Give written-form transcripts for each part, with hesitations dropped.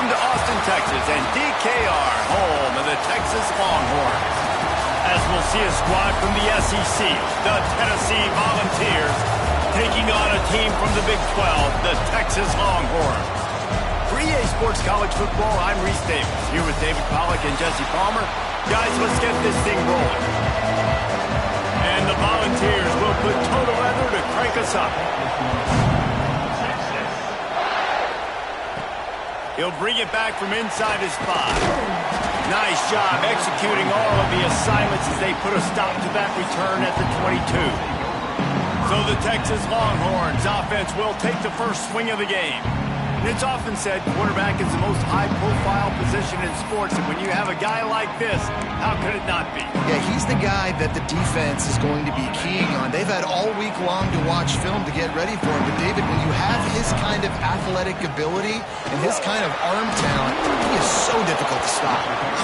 Welcome to Austin, Texas, and DKR, home of the Texas Longhorns. As we'll see a squad from the SEC, the Tennessee Volunteers, taking on a team from the Big 12, the Texas Longhorns. For EA Sports College Football, I'm Reese Davis, here with David Pollack and Jesse Palmer. Guys, let's get this thing rolling. And the Volunteers will put total leather to crank us up. He'll bring it back from inside his 5. Nice job executing all of the assignments as they put a stop to that return at the 22. So the Texas Longhorns offense will take the first swing of the game. And it's often said quarterback is the most high-profile position in sports, and when you have a guy like this, how could it not be? Yeah, he's the guy that the defense is going to be keying on. They've had all week long to watch film to get ready for him. But, David, when you have his kind of athletic ability and his kind of arm talent, he is so difficult to stop.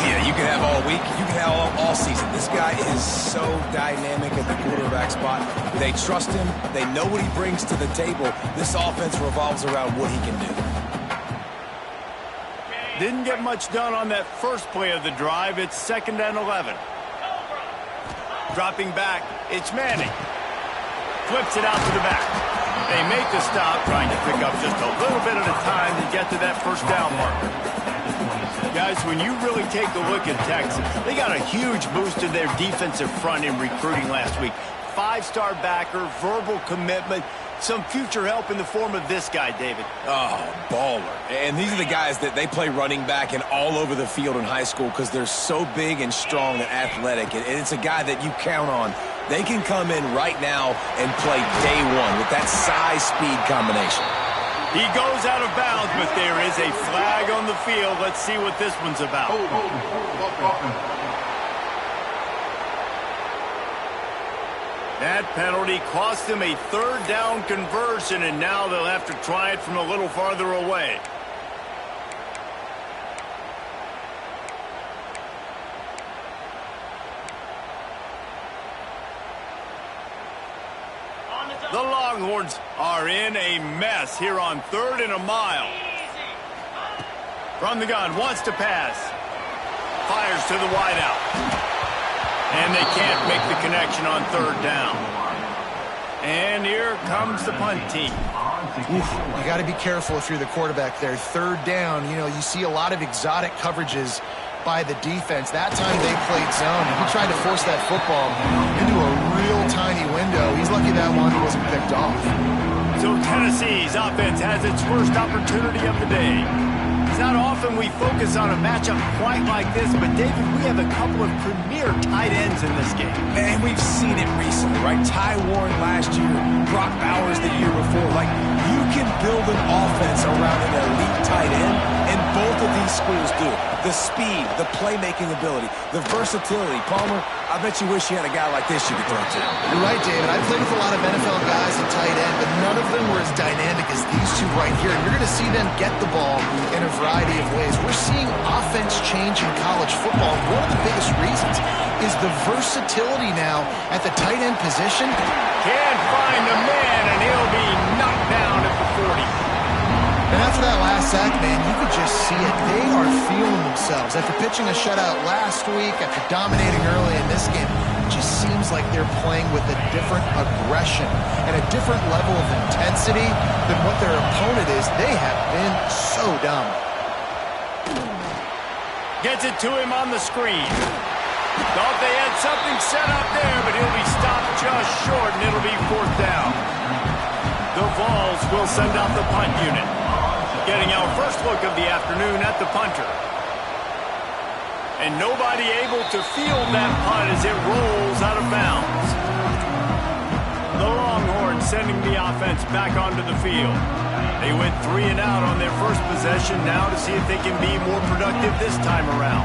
Yeah, you can have all week. You can have all season. This guy is so dynamic at the quarterback spot. They trust him. They know what he brings to the table. This offense revolves around what he can do. Didn't get much done on that first play of the drive. It's 2nd and 11. Dropping back, it's Manning. Flips it out to the back. They make the stop, trying to pick up just a little bit at a time to get to that first down marker. Guys, when you really take a look at Texas, they got a huge boost in their defensive front in recruiting last week. 5-star backer, verbal commitment, some future help in the form of this guy, David. Oh, baller. And these are the guys that they play running back and all over the field in high school because they're so big and strong and athletic. And it's a guy that you count on. They can come in right now and play day one with that size-speed combination. He goes out of bounds, but there is a flag on the field. Let's see what this one's about. That penalty cost them a 3rd down conversion, and now they'll have to try it from a little farther away. The Longhorns are in a mess here on 3rd and a mile. From the gun, wants to pass. Fires to the wideout. And they can't make the connection on 3rd down. And here comes the punt team. You got to be careful if you're the quarterback there. 3rd down, you know, you see a lot of exotic coverages by the defense. That time they played zone. He tried to force that football into a real tiny window. He's lucky that one wasn't picked off. So Tennessee's offense has its first opportunity of the day. It's not often we focus on a matchup quite like this, but David, we have a couple of premier tight ends in this game. And we've seen it recently, right? Ty Warren last year, Brock Bowers the year before. Like, you can build an offense around an elite tight end, and both of these schools do it. The speed, the playmaking ability, the versatility. Palmer, I bet you wish you had a guy like this you could throw to. You're right, David. I've played with a lot of NFL guys in tight end, but none of them were as dynamic as these two right here. And you're going to see them get the ball in a variety of ways. We're seeing offense change in college football. One of the biggest reasons is the versatility now at the tight end position. Can't find a man, and he'll be knocked down at the 40. And after that last sack, man, you could just see it. They are feeling themselves. After pitching a shutout last week, after dominating early in this game, it just seems like they're playing with a different aggression and a different level of intensity than what their opponent is. They have been so dumb. Gets it to him on the screen. Thought they had something set up there, but he'll be stopped just short, and it'll be 4th down. The Vols will send out the punt unit. Getting our first look of the afternoon at the punter. And nobody able to field that punt as it rolls out of bounds. The Longhorns sending the offense back onto the field. They went 3 and out on their first possession, now to see if they can be more productive this time around.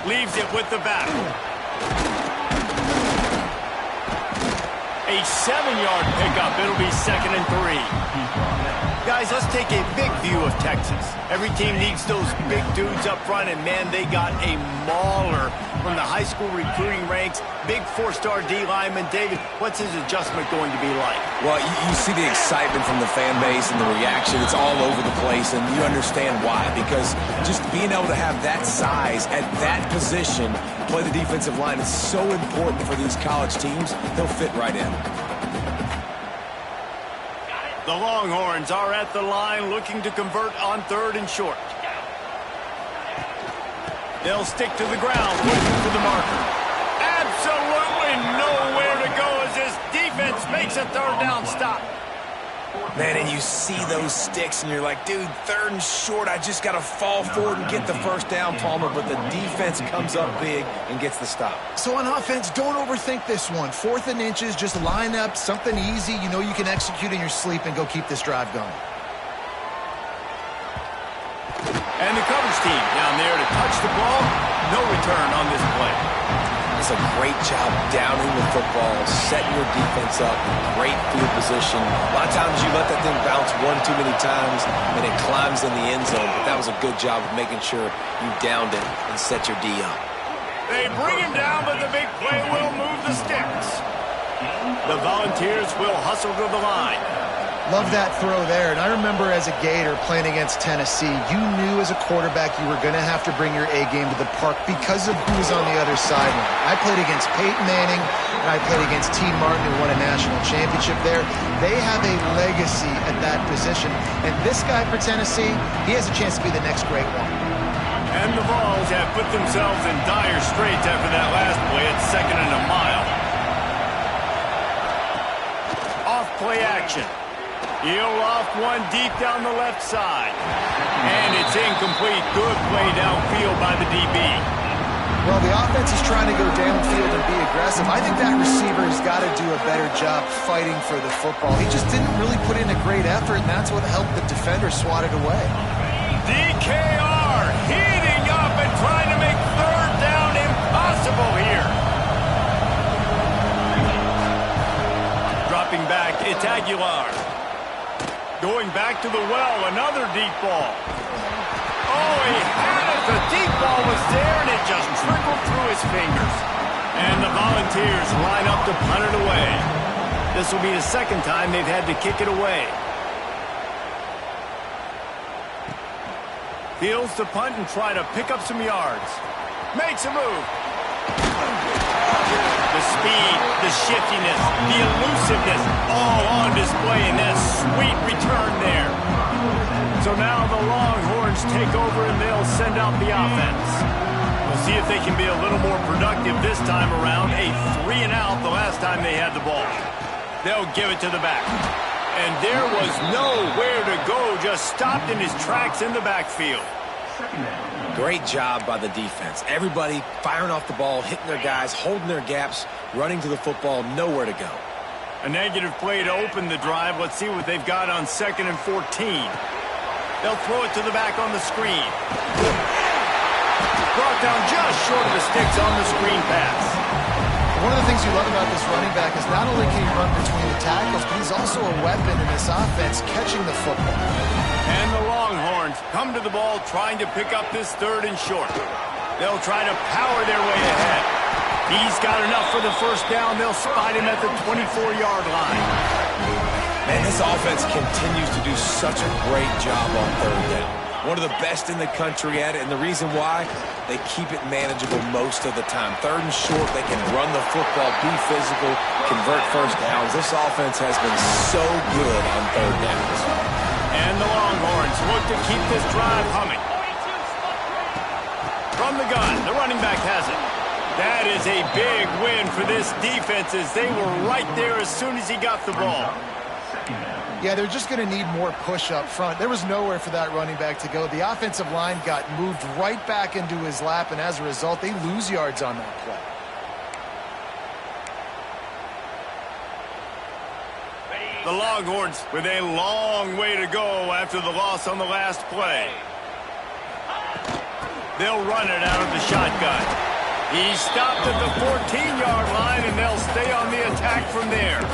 Leaves it with the back. A 7-yard pickup. It'll be 2nd and 3. Guys, let's take a big view of Texas. Every team needs those big dudes up front, and man, they got a mauler from the high school recruiting ranks, big four-star D lineman. David, what's his adjustment going to be like? Well, you see the excitement from the fan base and the reaction. It's all over the place, and you understand why. Because just being able to have that size at that position, play the defensive line, is so important for these college teams. They'll fit right in. The Longhorns are at the line looking to convert on 3rd and short. They'll stick to the ground, looking for the marker. Absolutely nowhere to go as this defense makes a 3rd down stop. Man, and you see those sticks, and you're like, dude, 3rd and short, I just got to fall forward and get the 1st down, Palmer, but the defense comes up big and gets the stop. So on offense, don't overthink this one. 4th and inches, just line up, something easy you know you can execute in your sleep and go keep this drive going. And the coverage team down there to touch the ball. No return on this play. It's a great job downing the football, setting your defense up in great field position. A lot of times you let that thing bounce one too many times and it climbs in the end zone, but that was a good job of making sure you downed it and set your D up. They bring him down, but the big play will move the sticks. The Volunteers will hustle to the line. Love that throw there. And I remember as a Gator playing against Tennessee, you knew as a quarterback you were going to have to bring your A game to the park because of who was on the other sideline. I played against Peyton Manning, and I played against T. Martin, who won a national championship there. They have a legacy at that position. And this guy for Tennessee, he has a chance to be the next great one. And the Vols have put themselves in dire straits after that last play at 2nd and a mile. Off play action. He'll loft one deep down the left side. And it's incomplete. Good play downfield by the DB. Well, the offense is trying to go downfield and be aggressive. I think that receiver has got to do a better job fighting for the football. He just didn't really put in a great effort, and that's what helped the defender swat it away. DKR heating up and trying to make 3rd down impossible here. Dropping back, it's Aguilar. Going back to the well, another deep ball. Oh, he had it. The deep ball was there, and it just trickled through his fingers. And the Volunteers line up to punt it away. This will be the 2nd time they've had to kick it away. Fields to punt and try to pick up some yards. Makes a move. The speed, the shiftiness, the elusiveness, all on display in that sweet return there. So now the Longhorns take over and they'll send out the offense. We'll see if they can be a little more productive this time around. A 3 and out the last time they had the ball. They'll give it to the back. And there was nowhere to go, just stopped in his tracks in the backfield. Great job by the defense. Everybody firing off the ball, hitting their guys, holding their gaps, running to the football, nowhere to go. A negative play to open the drive. Let's see what they've got on 2nd and 14. They'll throw it to the back on the screen. Brought down just short of the sticks on the screen pass. One of the things you love about this running back is not only can he run between the tackles, but he's also a weapon in this offense, catching the football. And the Longhorns come to the ball trying to pick up this 3rd and short. They'll try to power their way ahead. He's got enough for the 1st down. They'll spot him at the 24-yard line. Man, this offense continues to do such a great job on 3rd down. One of the best in the country at it, and the reason why, they keep it manageable most of the time. 3rd and short, they can run the football, be physical, convert 1st downs. This offense has been so good on 3rd downs. And the Longhorns look to keep this drive humming. From the gun, the running back has it. That is a big win for this defense as they were right there as soon as he got the ball. Yeah, they're just going to need more push up front. There was nowhere for that running back to go. The offensive line got moved right back into his lap, and as a result, they lose yards on that play. The Longhorns with a long way to go after the loss on the last play. They'll run it out of the shotgun. He stopped at the 14-yard line, and they'll stay on the attack from there.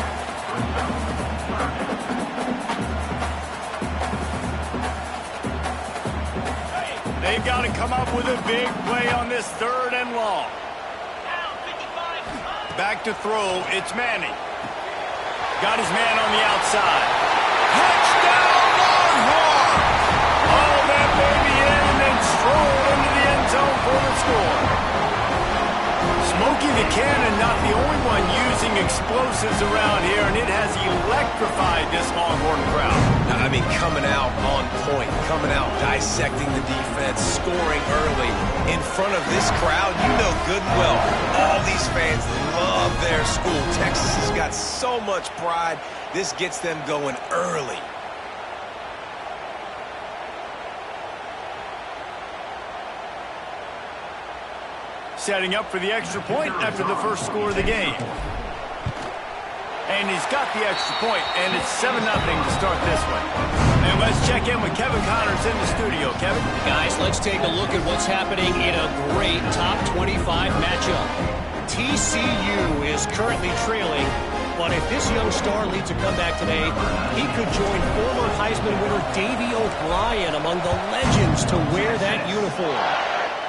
They've got to come up with a big play on this 3rd and long. back to throw. It's Manning. Got his man on the outside. Touchdown, Longhorn! All that baby in and stroll into the end zone for the score. Smokey the Cannon, not the only one using explosives around here, and it has electrified this Longhorn crowd. I mean, coming out on point, coming out dissecting the defense, scoring early in front of this crowd. You know good and well, all these fans love their school. Texas has got so much pride. This gets them going early. Setting up for the extra point after the first score of the game. And he's got the extra point, and it's 7-0 to start this one. And let's check in with Kevin Connors in the studio. Kevin? Guys, let's take a look at what's happening in a great top 25 matchup. TCU is currently trailing, but if this young star leads a comeback today, he could join former Heisman winner Davey O'Brien among the legends to wear that uniform.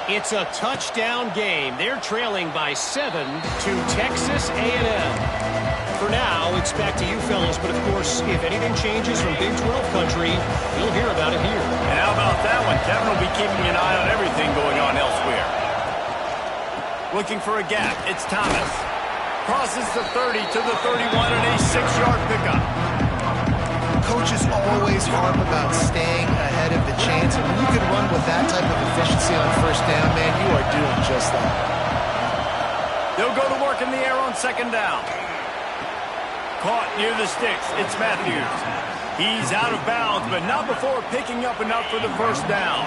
It's a touchdown game. They're trailing by 7 to Texas A&M. For now, it's back to you fellas, but of course, if anything changes from Big 12 country, you'll hear about it here. And how about that one? Kevin will be keeping an eye on everything going on elsewhere. Looking for a gap. It's Thomas. Crosses the 30 to the 31 and a 6-yard pickup. Coaches always harp about staying ahead of the chains, and when you can run with that type of efficiency on first down, man, you are doing just that. They'll go to work in the air on second down. Caught near the sticks. It's Matthews. He's out of bounds, but not before picking up enough for the first down.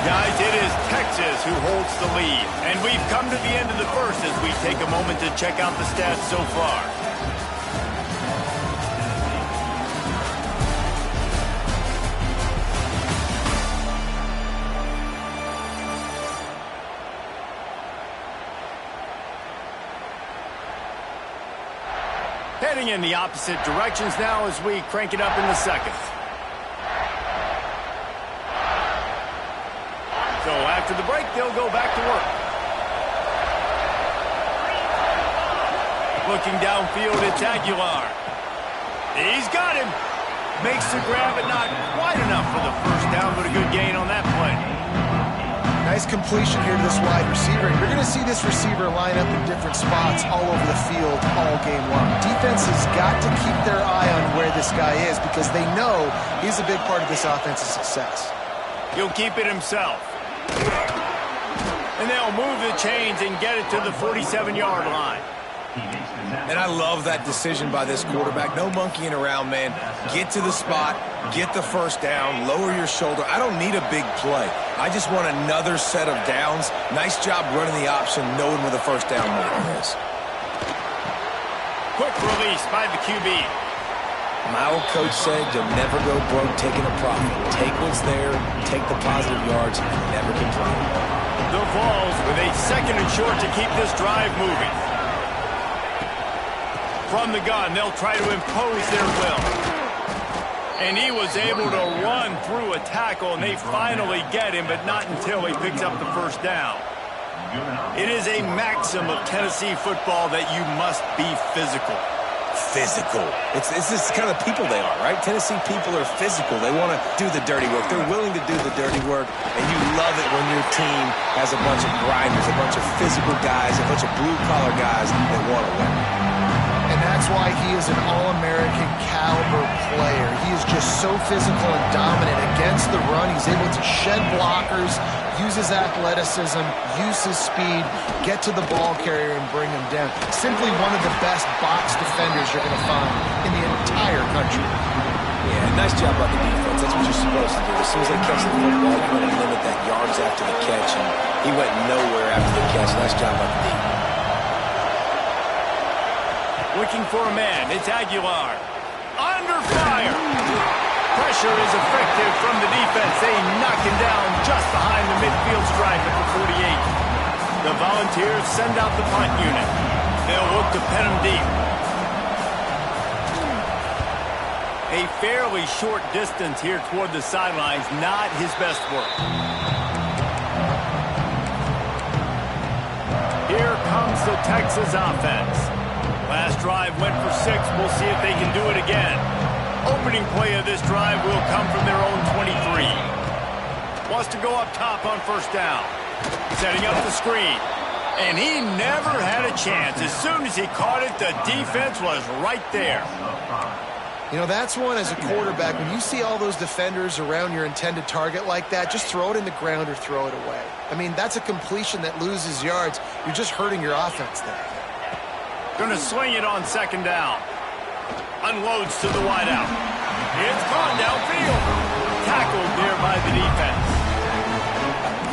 Guys, it is Texas who holds the lead, and we've come to the end of the first as we take a moment to check out the stats so far. Heading in the opposite directions now as we crank it up in the second. So after the break, they'll go back to work. Looking downfield, it's Aguilar. He's got him. Makes the grab, but not quite enough for the first down, but a good gain on that play. Nice completion here to this wide receiver. You're going to see this receiver line up in different spots all over the field all game long. Defense has got to keep their eye on where this guy is because they know he's a big part of this offense's success. He'll keep it himself. And they'll move the chains and get it to the 47-yard line. And I love that decision by this quarterback. No monkeying around, man. Get to the spot, get the first down, lower your shoulder. I don't need a big play. I just want another set of downs. Nice job running the option, knowing where the first down marker is. Quick release by the QB. My old coach said you'll never go broke taking a profit. Take what's there, take the positive yards, and never complain. The Vols with a second and short to keep this drive moving. From the gun, they'll try to impose their will. And he was able to run through a tackle, and they finally get him, but not until he picks up the first down. It is a maxim of Tennessee football that you must be physical. Physical. It's this kind of people they are, right? Tennessee people are physical. They want to do the dirty work. They're willing to do the dirty work, and you love it when your team has a bunch of grinders, a bunch of physical guys, a bunch of blue-collar guys that want to win. And that's why he is an All-American caliber player. He is just so physical and dominant against the run. He's able to shed blockers, use his athleticism, use his speed, get to the ball carrier and bring him down. Simply one of the best box defenders you're going to find in the entire country. Yeah, nice job by the defense. That's what you're supposed to do. As soon as they catch the football, you want to limit that yards after the catch, and he went nowhere after the catch. Nice job by the defense. Looking for a man. It's Aguilar. Under fire. Pressure is effective from the defense. They knock him down just behind the midfield stripe at the 48. The Volunteers send out the punt unit. They'll look to pen him deep. A fairly short distance here toward the sidelines. Not his best work. Here comes the Texas offense. Last drive went for 6. We'll see if they can do it again. Opening play of this drive will come from their own 23. Wants to go up top on first down. Setting up the screen. And he never had a chance. As soon as he caught it, the defense was right there. You know, that's one as a quarterback. When you see all those defenders around your intended target like that, just throw it in the ground or throw it away. I mean, that's a completion that loses yards. You're just hurting your offense there. Going to swing it on second down. Unloads to the wideout. It's gone downfield. Tackled there by the defense.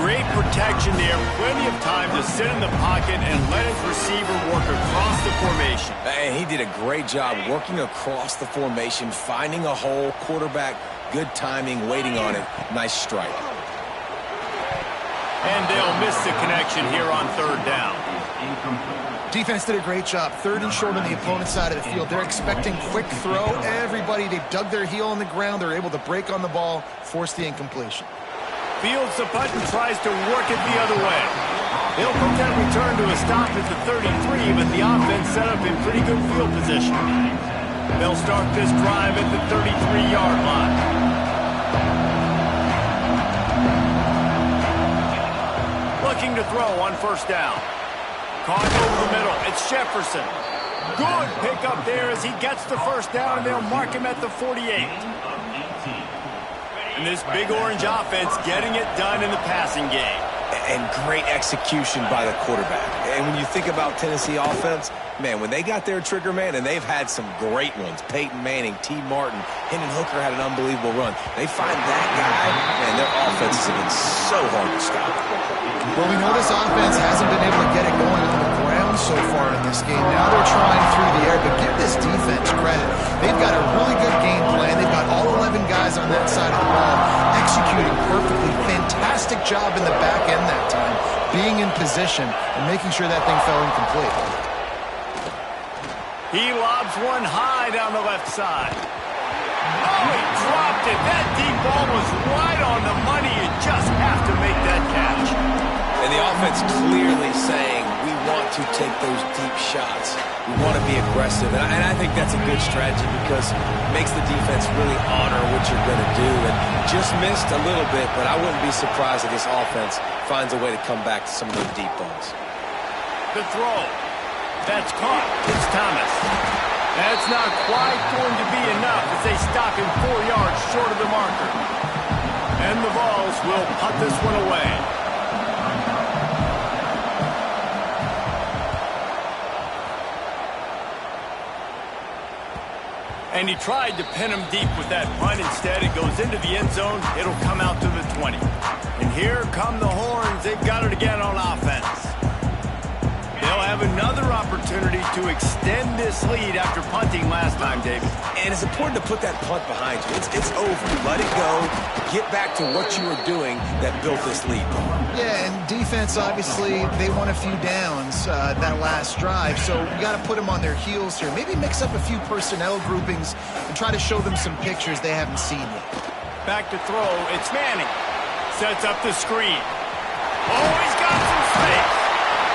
Great protection there. Plenty of time to sit in the pocket and let his receiver work across the formation. And he did a great job working across the formation, finding a hole. Quarterback, good timing, waiting on it. Nice strike. And they'll miss the connection here on third down. Defense did a great job. Third and short on the opponent's side of the field. They're expecting quick throw. Everybody, they dug their heel on the ground. They're able to break on the ball, force the incompletion. Fields the punt and tries to work it the other way. They'll put that return to a stop at the 33, but the offense set up in pretty good field position. They'll start this drive at the 33-yard line. Looking to throw on first down. Caught over the middle. It's Jefferson. Good pickup there as he gets the first down, and they'll mark him at the 48. And this big orange offense getting it done in the passing game. And great execution by the quarterback. And when you think about Tennessee offense, man, when they got their trigger man, and they've had some great ones, Peyton Manning, T. Martin, Hendon Hooker had an unbelievable run. They find that guy, and their offenses have been so hard to stop. Well, we know this offense hasn't been able to get it going on the ground so far in this game. Now they're trying through the air, but give this defense credit. They've got a really good game plan. They've got all 11 guys on that side of the ball executing perfectly. Fantastic job in the back end that time, being in position and making sure that thing fell incomplete. He lobs one high down the left side. Oh, he dropped it. That deep ball was right on the money. You just have to make that catch. And the offense clearly saying, we want to take those deep shots. We want to be aggressive. And I think that's a good strategy because it makes the defense really honor what you're going to do. And just missed a little bit, but I wouldn't be surprised if this offense finds a way to come back to some of those deep balls. The throw. That's caught. It's Thomas. That's not quite going to be enough as they stop him 4 yards short of the marker. And the Vols will punt this one away. And he tried to pin him deep with that punt. Instead, it goes into the end zone. It'll come out to the 20. And here come the Horns. They've got it again on offense. They'll have another opportunity to extend this lead after punting last time, David. And it's important to put that punt behind you. It's over. Let it go. Get back to what you were doing that built this lead. Yeah, and defense, obviously, they won a few downs that last drive, so you got to put them on their heels here. Maybe mix up a few personnel groupings and try to show them some pictures they haven't seen yet. Back to throw. It's Manning. Sets up the screen. Oh, he's got some space.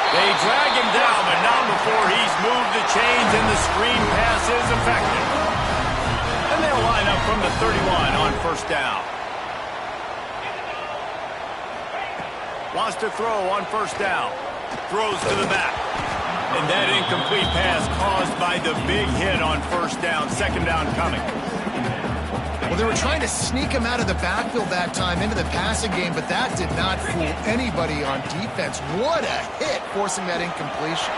They drag him down, but not before he's moved the chains, and the screen pass is effective. And they'll line up from the 31 on first down. Wants to throw on first down. Throws to the back. And that incomplete pass caused by the big hit on first down. Second down coming. Well, they were trying to sneak him out of the backfield that time into the passing game, but that did not fool anybody on defense. What a hit, forcing that incompletion.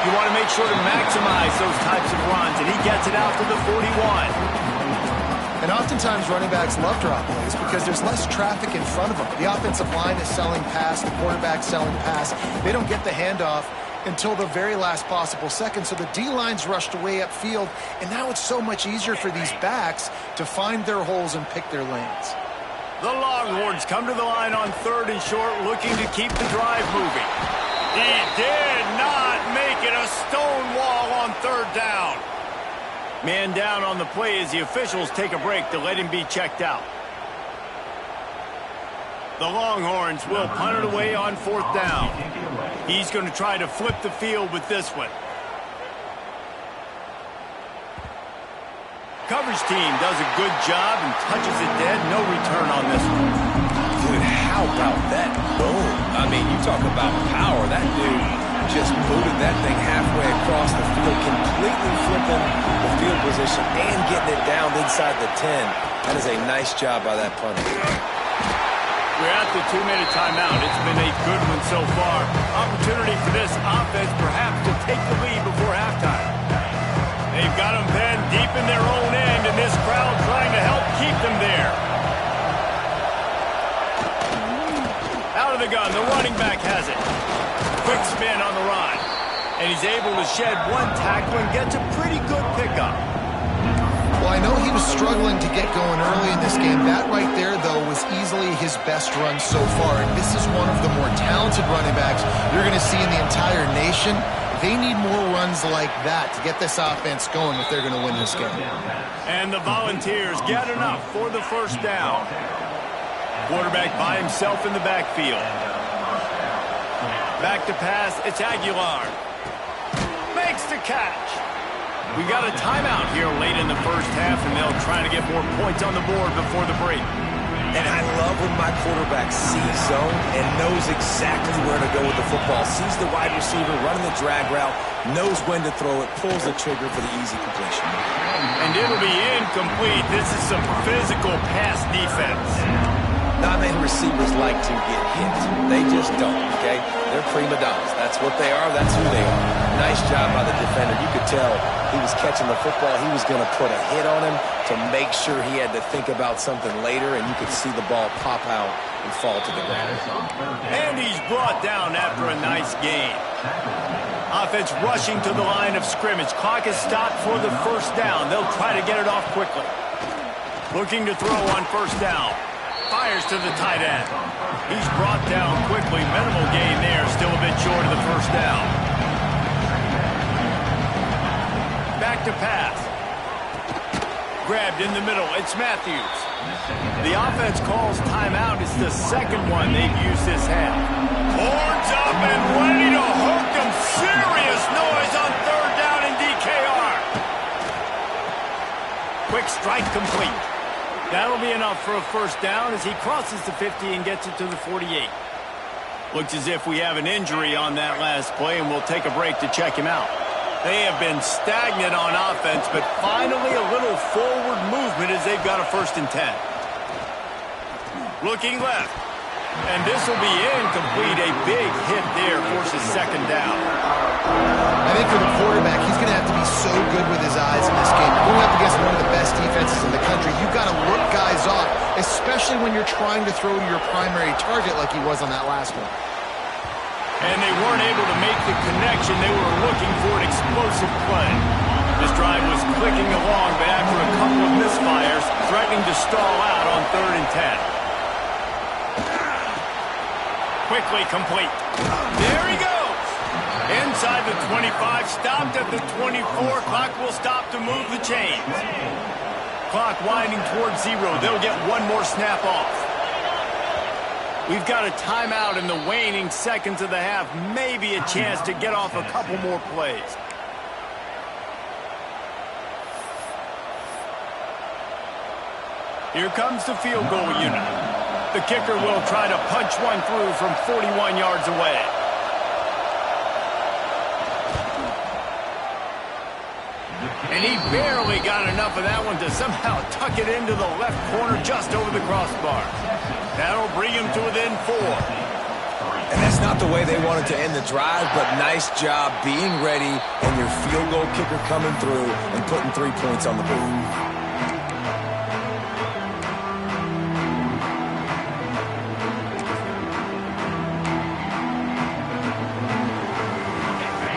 You want to make sure to maximize those types of runs, and he gets it out to the 41. And oftentimes running backs love drop plays because there's less traffic in front of them. The offensive line is selling pass, the quarterback's selling pass. They don't get the handoff until the very last possible second. So the D-line's rushed way upfield, and now it's so much easier for these backs to find their holes and pick their lanes. The Longhorns come to the line on third and short, looking to keep the drive moving. He did not make it. A stone wall on third down. Man down on the play as the officials take a break to let him be checked out. The Longhorns will punt it away on fourth down. He's going to try to flip the field with this one. Coverage team does a good job and touches it dead. No return on this one. Dude, how about that boom? I mean, you talk about power. That dude just booted that thing halfway across the field, completely flipping the field position and getting it down inside the 10. That is a nice job by that punter. We're at the 2-minute timeout. It's been a good one so far. Opportunity for this offense perhaps to take the lead before halftime. They've got them pinned deep in their own end, and this crowd trying to help keep them there. Out of the gun, the running back has it. Quick spin on the run. And he's able to shed one tackle and gets a pretty good pickup. Well, I know he was struggling to get going early in this game. That right there, though, was easily his best run so far. And this is one of the more talented running backs you're going to see in the entire nation. They need more runs like that to get this offense going if they're going to win this game. And the Volunteers get enough for the first down. Quarterback by himself in the backfield. Back to pass, it's Aguilar. Makes the catch. We got a timeout here late in the first half, and they'll try to get more points on the board before the break. And I love when my quarterback sees zone and knows exactly where to go with the football. Sees the wide receiver running the drag route, knows when to throw it, pulls the trigger for the easy completion. And it'll be incomplete. This is some physical pass defense. Not many receivers like to get hit. They just don't, okay? They're prima donnas. That's what they are. That's who they are. Nice job by the defender. You could tell he was catching the football. He was going to put a hit on him to make sure he had to think about something later, and you could see the ball pop out and fall to the ground. And he's brought down after a nice gain. Offense rushing to the line of scrimmage. Clock is stopped for the first down. They'll try to get it off quickly. Looking to throw on first down. Fires to the tight end. He's brought down quickly. Minimal gain there. Still a bit short of the first down. Back to pass. Grabbed in the middle. It's Matthews. The offense calls timeout. It's the second one they've used this half. Horns up and ready to hook them. Serious noise on third down in DKR. Quick strike complete. That'll be enough for a first down as he crosses the 50 and gets it to the 48. Looks as if we have an injury on that last play, and we'll take a break to check him out. They have been stagnant on offense, but finally a little forward movement as they've got a 1st and 10. Looking left. And this will be incomplete. A big hit there forces 2nd down. I think for the quarterback, he's going to have to be so good with his eyes in this game. Going up against one of the best defenses in the country, you've got to look guys off, especially when you're trying to throw to your primary target like he was on that last one. And they weren't able to make the connection. They were looking for an explosive play. This drive was clicking along, but after a couple of misfires, threatening to stall out on 3rd and 10. Quickly complete. There he goes. Inside the 25, stopped at the 24. Clock will stop to move the chains. Clock winding towards 0. They'll get one more snap off. We've got a timeout in the waning seconds of the half. Maybe a chance to get off a couple more plays. Here comes the field goal unit. The kicker will try to punch one through from 41 yards away. And he barely got enough of that one to somehow tuck it into the left corner just over the crossbar. That'll bring him to within 4. And that's not the way they wanted to end the drive, but nice job being ready and your field goal kicker coming through and putting 3 points on the board.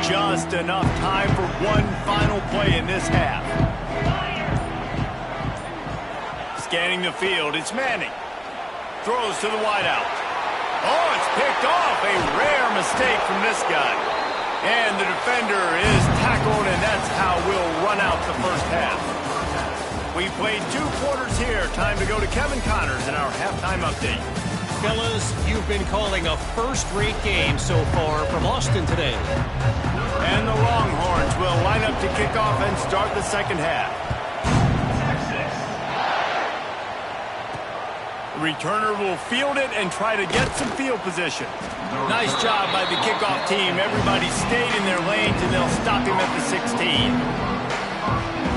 Just enough time for one final play in this half. Scanning the field, it's Manning. Throws to the wideout. Oh, it's picked off. A rare mistake from this guy. And the defender is tackled, and that's how we'll run out the first half. We played 2 quarters here. Time to go to Kevin Connors in our halftime update. Fellas, you've been calling a first-rate game so far from Austin today. And the Longhorns will line up to kick off and start the second half. The returner will field it and try to get some field position. Nice job by the kickoff team. Everybody stayed in their lanes, and they'll stop him at the 16.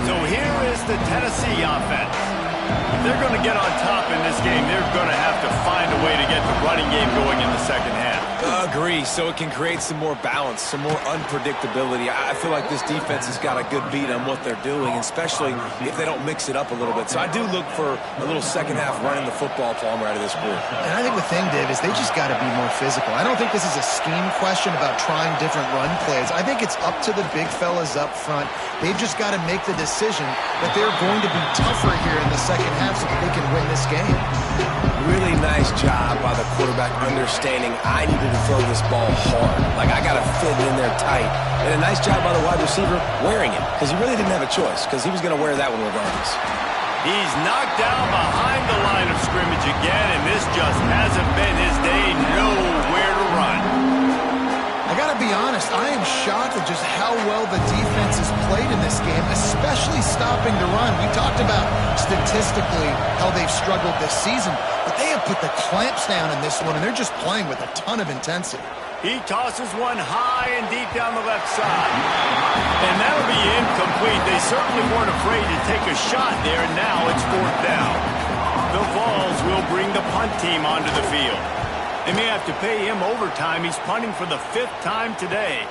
So here is the Tennessee offense. If they're going to get on top in this game, they're going to have to find a way to get the running game going in the second half. Agree, so it can create some more balance, some more unpredictability. I feel like this defense has got a good beat on what they're doing, especially if they don't mix it up a little bit. So I do look for a little second half running the football Palmer out of this group. And I think the thing, Dave, is they just got to be more physical. I don't think this is a scheme question about trying different run plays. I think it's up to the big fellas up front. They've just got to make the decision that they're going to be tougher here in the second half so that they can win this game. Really nice job by the quarterback understanding I needed to throw this ball hard. Like, I got to fit it in there tight. And a nice job by the wide receiver wearing it, because he really didn't have a choice, because he was going to wear that one regardless. He's knocked down behind the line of scrimmage again, and this just hasn't been his day. Nowhere to run. I got to be honest, I am shocked at just how well the defense has played in this game, especially stopping the run. We talked about statistically how they've struggled this season, but they have put the clamps down in this one, and they're just playing with a ton of intensity. He tosses one high and deep down the left side. And that'll be incomplete. They certainly weren't afraid to take a shot there, and now it's fourth down. The Vols will bring the punt team onto the field. They may have to pay him overtime. He's punting for the 5th time today.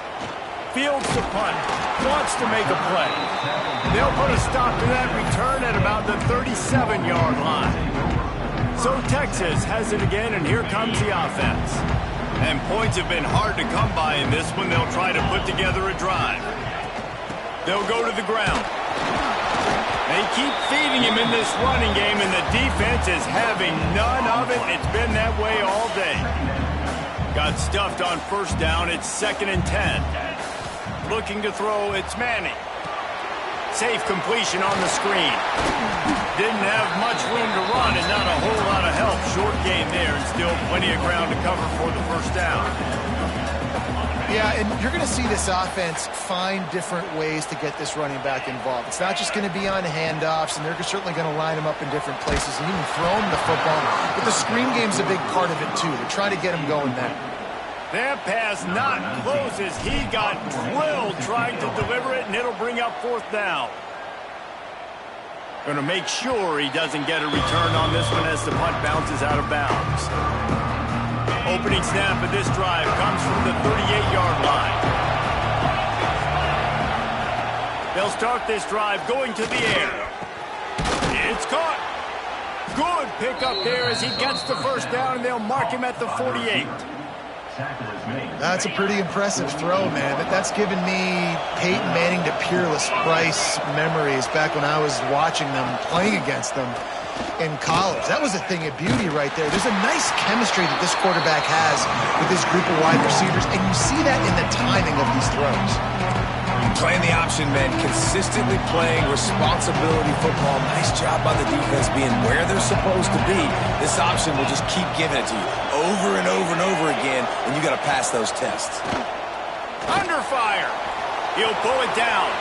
Fields the punt. Wants to make a play. They'll put a stop to that return at about the 37-yard line. So Texas has it again, and here comes the offense. And points have been hard to come by in this one. They'll try to put together a drive. They'll go to the ground. They keep feeding him in this running game, and the defense is having none of it. It's been that way all day. Got stuffed on first down. It's 2nd and 10. Looking to throw, it's Manning. Safe completion on the screen. Didn't have much room to run and not a whole lot of help. Short game there, and still plenty of ground to cover for the first down. Yeah, and you're going to see this offense find different ways to get this running back involved. It's not just going to be on handoffs, and they're certainly going to line him up in different places and even throw him the football. But the screen game's a big part of it, too. They're trying to get him going there. That pass not close as he got drilled trying to deliver it, and it'll bring up fourth down. Going to make sure he doesn't get a return on this one as the punt bounces out of bounds. Opening snap of this drive comes from the 38-yard line. They'll start this drive going to the air. It's caught. Good pickup there as he gets the first down, and they'll mark him at the 48. That's a pretty impressive throw, man. That's given me Peyton Manning to Peerless Price memories back when I was watching them, playing against them in college. That was a thing of beauty right there. There's a nice chemistry that this quarterback has with his group of wide receivers, and you see that in the timing of these throws. Playing the option, man. Consistently playing responsibility football. Nice job by the defense being where they're supposed to be. This option will just keep giving it to you over and over and over again, and you got to pass those tests. Under fire. He'll pull it down.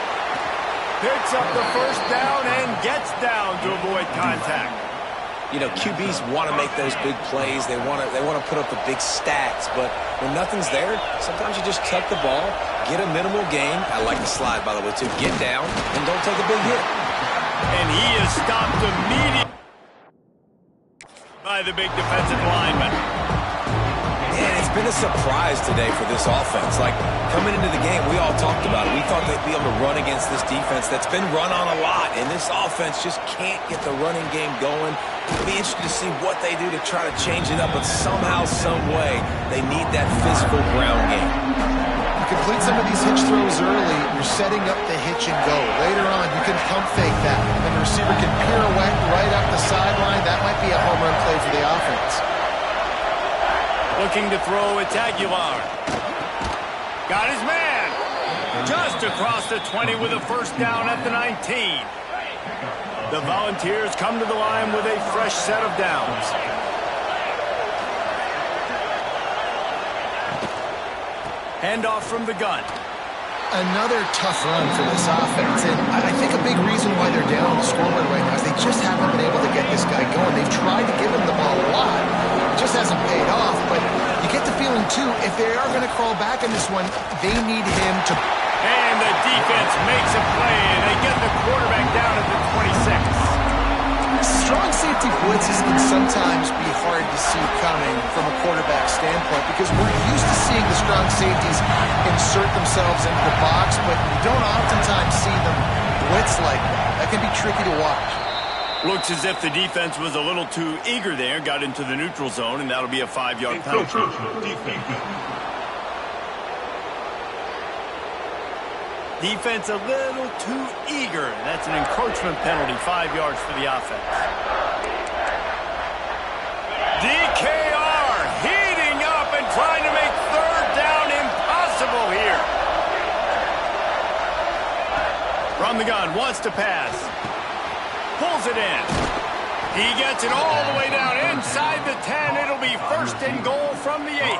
Picks up the first down and gets down to avoid contact. You know, QBs want to make those big plays. They want to put up the big stats, but when nothing's there, sometimes you just tuck the ball, get a minimal gain. I like the slide, by the way, too. Get down and don't take a big hit. And he is stopped immediately by the big defensive lineman. And it's been a surprise today for this offense. Like, coming into the game, we all talked about it. We thought they'd be able to run against this defense that's been run on a lot, and this offense just can't get the running game going. It'll be interesting to see what they do to try to change it up, but somehow, some way, they need that physical ground game. You complete some of these hitch throws early, you're setting up the hitch and go. Later on, you can pump fake that, and the receiver can pirouette right up the sideline. That might be a home run play for the offense. Looking to throw, it's Aguilar. Got his man. Just across the 20 with a first down at the 19. The Volunteers come to the line with a fresh set of downs. Handoff from the gun. Another tough run for this offense, and I think a big reason why they're down on the scoreboard right now is they just haven't been able to get this guy going. They've tried to give him the ball a lot. It just hasn't paid off, but you get the feeling, too, if they are going to crawl back in this one, they need him to... And the defense makes a play, and they get the quarterback down at the 26. Strong safety blitzes can sometimes be hard to see coming from a quarterback standpoint because we're used to seeing the strong safeties insert themselves into the box, but you don't oftentimes see them blitz like that. That can be tricky to watch. Looks as if the defense was a little too eager there, got into the neutral zone, and that'll be a 5-yard penalty. Defense a little too eager. That's an encroachment penalty, 5 yards for the offense. DKR heating up and trying to make third down impossible here. From the gun, wants to pass. Pulls it in. He gets it all the way down inside the 10. It'll be first and goal from the 8.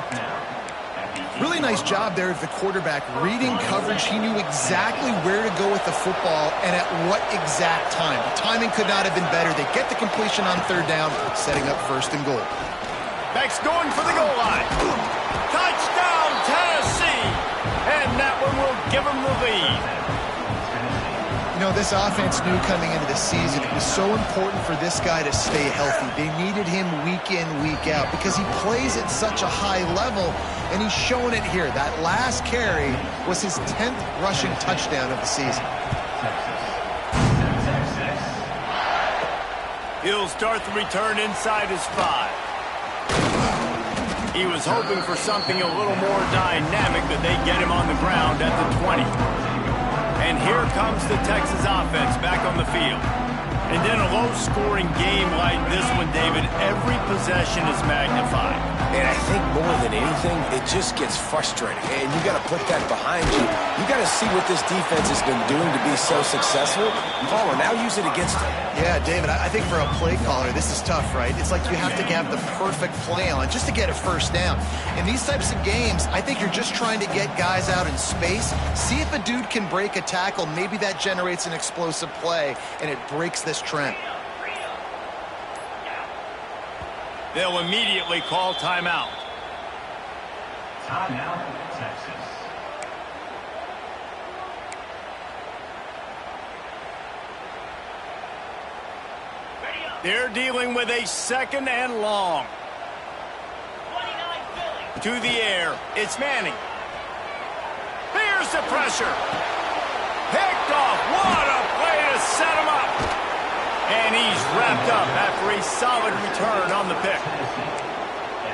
Really nice job there of the quarterback reading coverage. He knew exactly where to go with the football and at what exact time. The timing could not have been better. They get the completion on third down, setting up first and goal. Beck's going for the goal line. Touchdown, Tennessee! And that one will give them the lead. You know, this offense knew coming into the season it was so important for this guy to stay healthy. They needed him week in, week out because he plays at such a high level, and he's showing it here. That last carry was his 10th rushing touchdown of the season. He'll start the return inside his 5. He was hoping for something a little more dynamic, but they get him on the ground at the 20. And here comes the Texas offense back on the field. And in a low-scoring game like this one, David, every possession is magnified. And I think more than anything, it just gets frustrating. And you got to put that behind you. You got to see what this defense has been doing to be so successful. Caller, now use it against them. Yeah, David, I think for a play caller, this is tough, right? It's like you have to have the perfect play on just to get a first down. In these types of games, I think you're just trying to get guys out in space, see if a dude can break a tackle. Maybe that generates an explosive play, and it breaks this trend. They'll immediately call timeout. Timeout, Texas. They're dealing with a second and long. To the air, it's Manning. Here's the pressure. Picked off. What a play to set him up. And he's wrapped up after a solid return on the pick.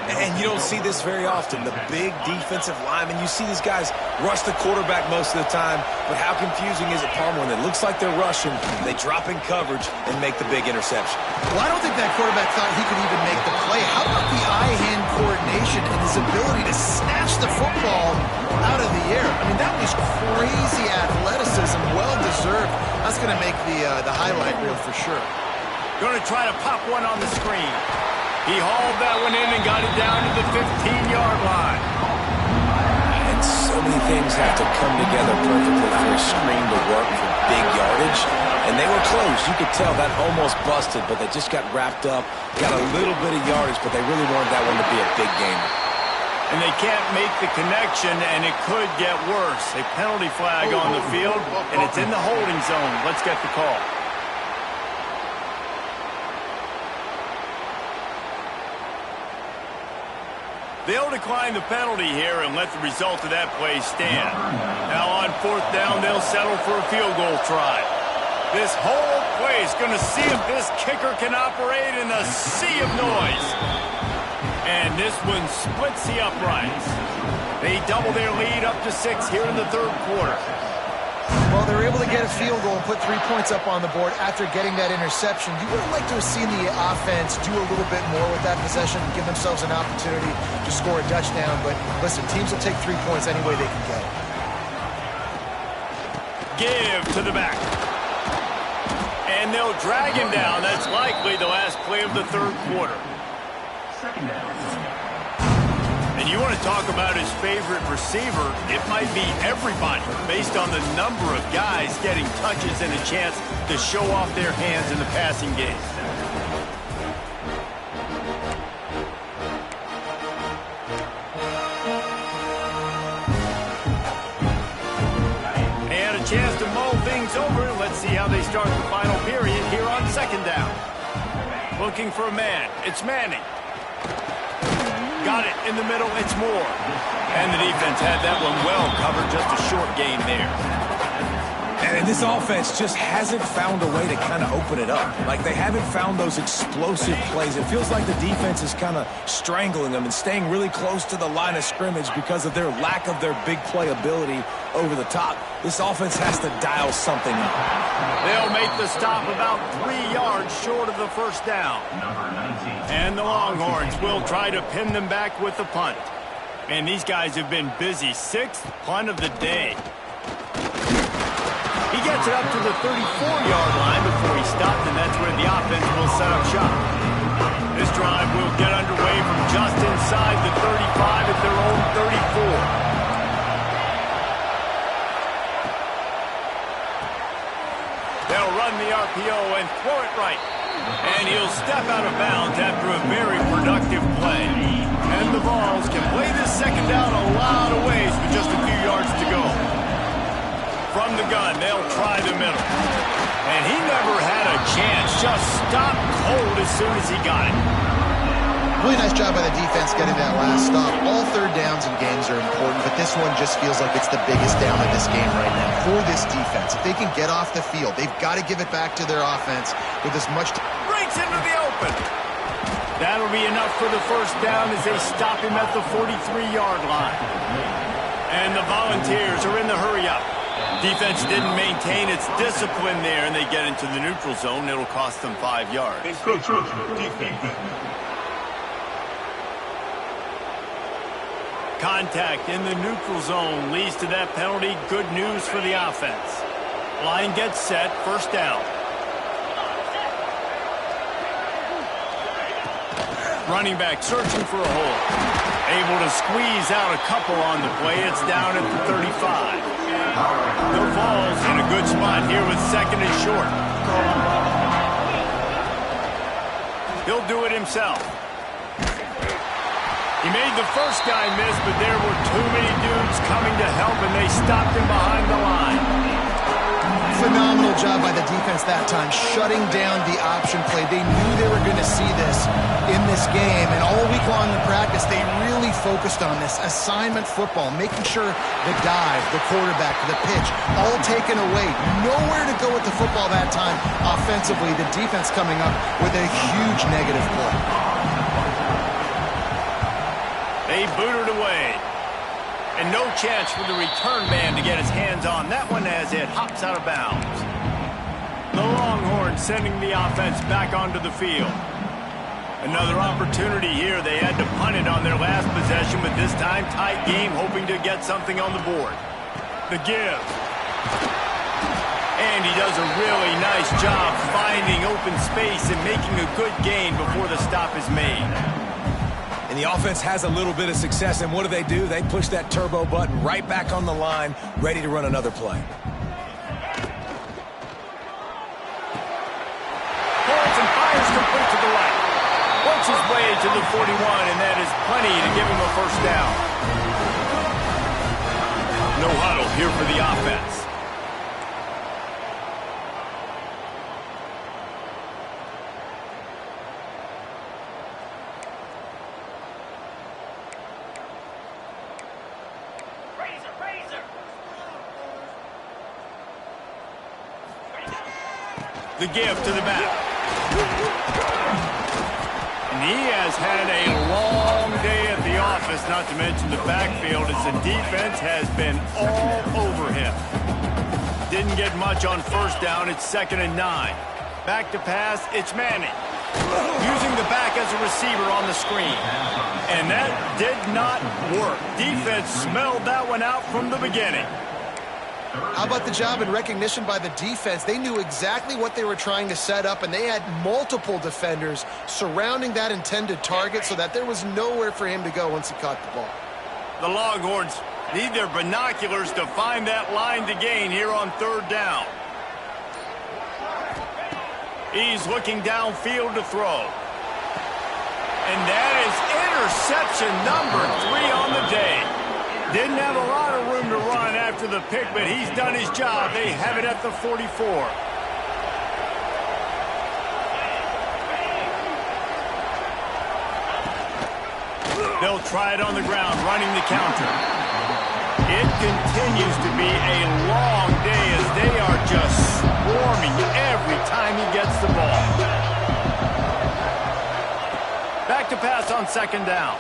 And you don't see this very often. The big defensive linemen, you see these guys rush the quarterback most of the time, but how confusing is it, Palmer, when it looks like they're rushing, they drop in coverage and make the big interception? Well, I don't think that quarterback thought he could even make the play. How about the eye-hand coordination and his ability to snatch the football out of the air? I mean, that was crazy athleticism, well-deserved. That's going to make the highlight reel for sure. Going to try to pop one on the screen. He hauled that one in and got it down to the 15-yard line. And so many things have to come together perfectly for a screen to work for big yardage. And they were close. You could tell that almost busted, but they just got wrapped up, got a little bit of yardage, but they really wanted that one to be a big game. And they can't make the connection, and it could get worse. A penalty flag on the field, and it's in the holding zone. Let's get the call. They'll decline the penalty here and let the result of that play stand. Now on fourth down, they'll settle for a field goal try. This whole play is going to see if this kicker can operate in a sea of noise. And this one splits the uprights. They double their lead up to 6 here in the third quarter. Well, they were able to get a field goal and put 3 points up on the board after getting that interception. You would have liked to have seen the offense do a little bit more with that possession and give themselves an opportunity to score a touchdown. But listen, teams will take 3 points any way they can get it. Give to the back. And they'll drag him down. That's likely the last play of the third quarter. Second down. They And you want to talk about his favorite receiver, it might be everybody based on the number of guys getting touches and a chance to show off their hands in the passing game. And a chance to mull things over. Let's see how they start the final period here on second down. Looking for a man. It's Manning. Got it in the middle, it's Moore. And the defense had that one well covered, just a short gain there. And this offense just hasn't found a way to kind of open it up. Like, they haven't found those explosive plays. It feels like the defense is kind of strangling them and staying really close to the line of scrimmage because of their lack of their big play ability over the top. This offense has to dial something up. They'll make the stop about 3 yards short of the first down. And the Longhorns will try to pin them back with the punt. Man, these guys have been busy. 6th punt of the day. He gets it up to the 34-yard line before he stopped, and that's where the offense will set up shop. This drive will get underway from just inside the 35 at their own 34. They'll run the RPO and throw it right. And he'll step out of bounds after a very productive play. And the Vols can play this second down a lot of ways with just a few yards to go. From the gun, they'll try the middle. And he never had a chance. Just stopped cold as soon as he got it. Really nice job by the defense getting that last stop. All third downs in games are important, but this one just feels like it's the biggest down of this game right now for this defense. If they can get off the field, they've got to give it back to their offense with as much time. Breaks into the open. That'll be enough for the first down as they stop him at the 43-yard line. And the Volunteers are in the hurry-up. Defense didn't maintain its discipline there, and they get into the neutral zone. It'll cost them 5 yards. Contact in the neutral zone leads to that penalty. Good news for the offense. Line gets set, first down. Running back searching for a hole. Able to squeeze out a couple on the play. It's down at the 35. The Vols in a good spot here with second and short. He'll do it himself. He made the first guy miss, but there were too many dudes coming to help, and they stopped him behind the line. Phenomenal job by the defense that time, shutting down the option play. They knew they were going to see this in this game, and all week long in practice, they really focused on this assignment football, making sure the dive, the quarterback, the pitch, all taken away. Nowhere to go with the football that time offensively. The defense coming up with a huge negative play. They boot it away. And no chance for the return man to get his hands on that one as it hops out of bounds. The Longhorns sending the offense back onto the field. Another opportunity here. They had to punt it on their last possession, but this time tight game, hoping to get something on the board. The give. And he does a really nice job finding open space and making a good gain before the stop is made. And the offense has a little bit of success, and what do? They push that turbo button right back on the line, ready to run another play. Pulls and fires complete to the right. Works his way to the 41, and that is plenty to give him a first down. No huddle here for the offense. The give to the back. And he has had a long day at the office, not to mention the backfield, as the defense has been all over him. Didn't get much on first down. It's 2nd and 9. Back to pass, it's Manning. Using the back as a receiver on the screen. And that did not work. Defense smelled that one out from the beginning. How about the job and recognition by the defense? They knew exactly what they were trying to set up, and they had multiple defenders surrounding that intended target so that there was nowhere for him to go once he caught the ball. The Longhorns need their binoculars to find that line to gain here on third down. He's looking downfield to throw. And that is interception number 3 on the day. Didn't have a lot of room to run after the pick, but he's done his job. They have it at the 44. They'll try it on the ground, running the counter. It continues to be a long day as they are just swarming every time he gets the ball. Back to pass on second down.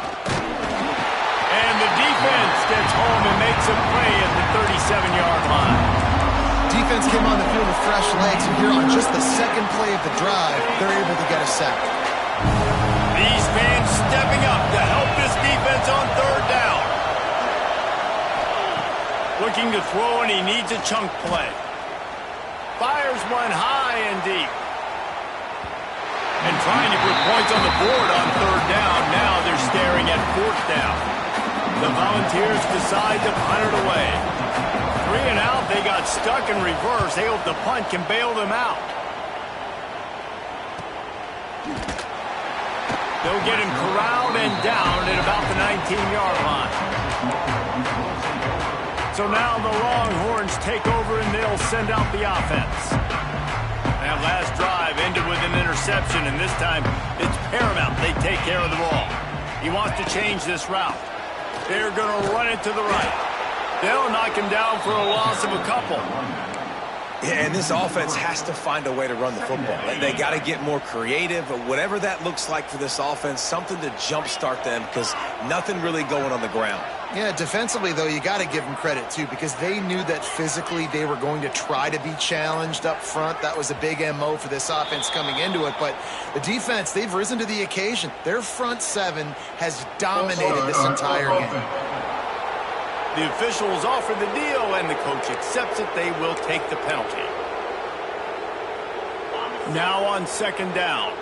And the defense gets home and makes a play at the 37-yard line. Defense came on the field with fresh legs, and here on just the second play of the drive, they're able to get a sack. These fans stepping up to help this defense on third down. Looking to throw, and he needs a chunk play. Fires one high and deep. And trying to put points on the board on third down. Now they're staring at fourth down. The Volunteers decide to punt it away. 3 and out, they got stuck in reverse. They hope the punt can bail them out. They'll get him corralled and down at about the 19-yard line. So now the Longhorns take over and they'll send out the offense. That last drive ended with an interception, and this time it's paramount they take care of the ball. He wants to change this route. They're going to run it to the right. They'll knock him down for a loss of a couple. Yeah, and this offense has to find a way to run the football. They got to get more creative, but whatever that looks like for this offense, something to jumpstart them because nothing really going on the ground. Yeah, defensively, though, you got to give them credit, too, because they knew that physically they were going to try to be challenged up front. That was a big MO for this offense coming into it. But the defense, they've risen to the occasion. Their front seven has dominated this entire game. The officials offer the deal, and the coach accepts it. They will take the penalty. Now on second down.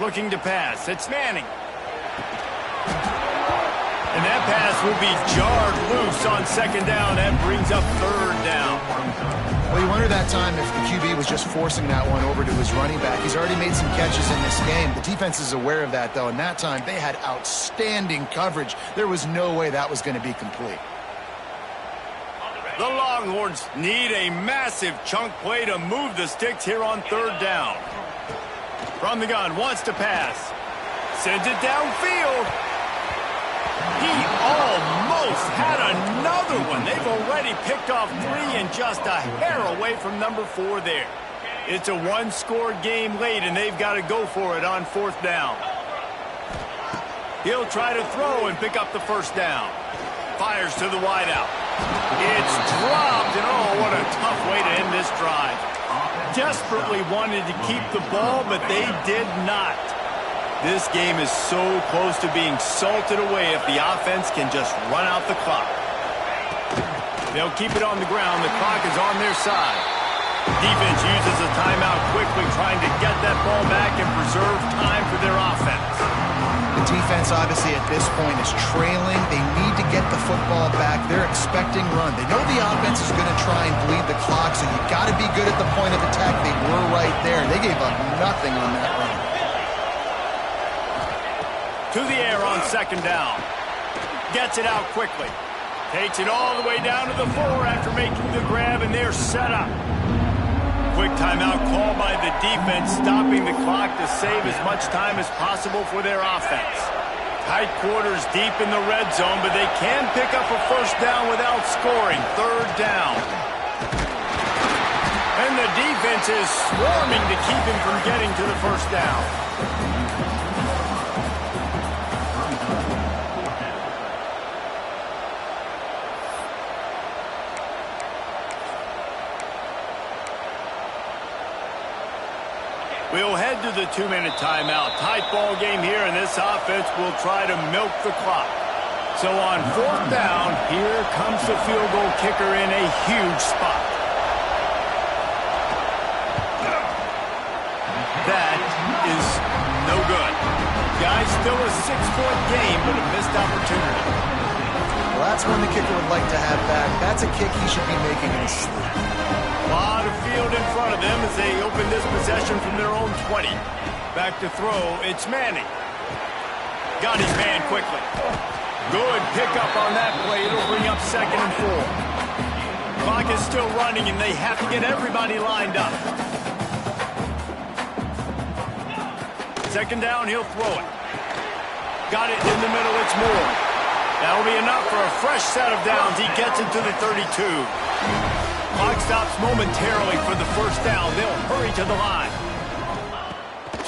Looking to pass. It's Manning. And that pass will be jarred loose on second down. That brings up third down. Well, you wonder that time if the QB was just forcing that one over to his running back. He's already made some catches in this game. The defense is aware of that, though, and that time they had outstanding coverage. There was no way that was going to be complete. The Longhorns need a massive chunk play to move the sticks here on third down. From the gun, wants to pass. Sends it downfield. He almost had another one. They've already picked off 3 and just a hair away from number 4 there. It's a one-score game late, and they've got to go for it on fourth down. He'll try to throw and pick up the first down. Fires to the wideout. It's dropped, and oh, what a tough way to end this drive. Desperately wanted to keep the ball, but they did not. This game is so close to being salted away if the offense can just run out the clock. They'll keep it on the ground. The clock is on their side. Defense uses a timeout quickly, trying to get that ball back and preserve time for their offense. The defense, obviously, at this point is trailing. They need to get the football back. They're expecting run. They know the offense is going to try and bleed the clock, so you got to be good at the point of attack. They were right there. They gave up nothing on that run. To the air on second down. Gets it out quickly. Takes it all the way down to the 4 after making the grab, and they're set up. Quick timeout call by the defense, stopping the clock to save as much time as possible for their offense. Tight quarters deep in the red zone, but they can pick up a first down without scoring. Third down. And the defense is swarming to keep him from getting to the first down. We'll head to the 2-minute timeout. Tight ball game here, and this offense will try to milk the clock. So on 4th down, here comes the field goal kicker in a huge spot. That is no good. Guys, still a 6-point game, but a missed opportunity. Well, that's one the kicker would like to have back. That's a kick he should be making in his sleep. A lot of field in front of them as they open this possession from their own 20. Back to throw, it's Manning. Got his man quickly. Good pickup on that play. It'll bring up 2nd and 4. Clock is still running, and they have to get everybody lined up. 2nd down, he'll throw it. Got it in the middle, it's Moore. That'll be enough for a fresh set of downs. He gets it to the 32. Clock stops momentarily for the 1st down. They'll hurry to the line.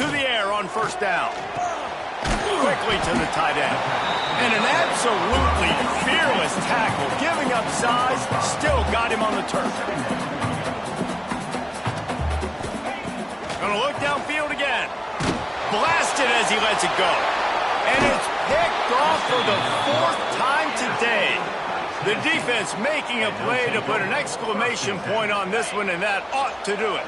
To the air on 1st down. Quickly to the tight end. And an absolutely fearless tackle. Giving up size, still got him on the turf. Gonna look downfield again. Blasted as he lets it go. And it's picked off for the 4th time today. The defense making a play to put an exclamation point on this one, and that ought to do it.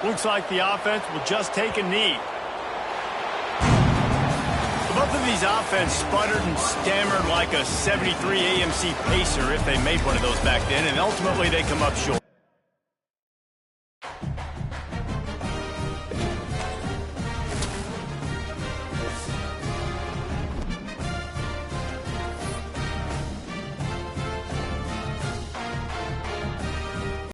Looks like the offense will just take a knee. Both of these offense sputtered and stammered like a 73 AMC Pacer if they made one of those back then, and ultimately they come up short.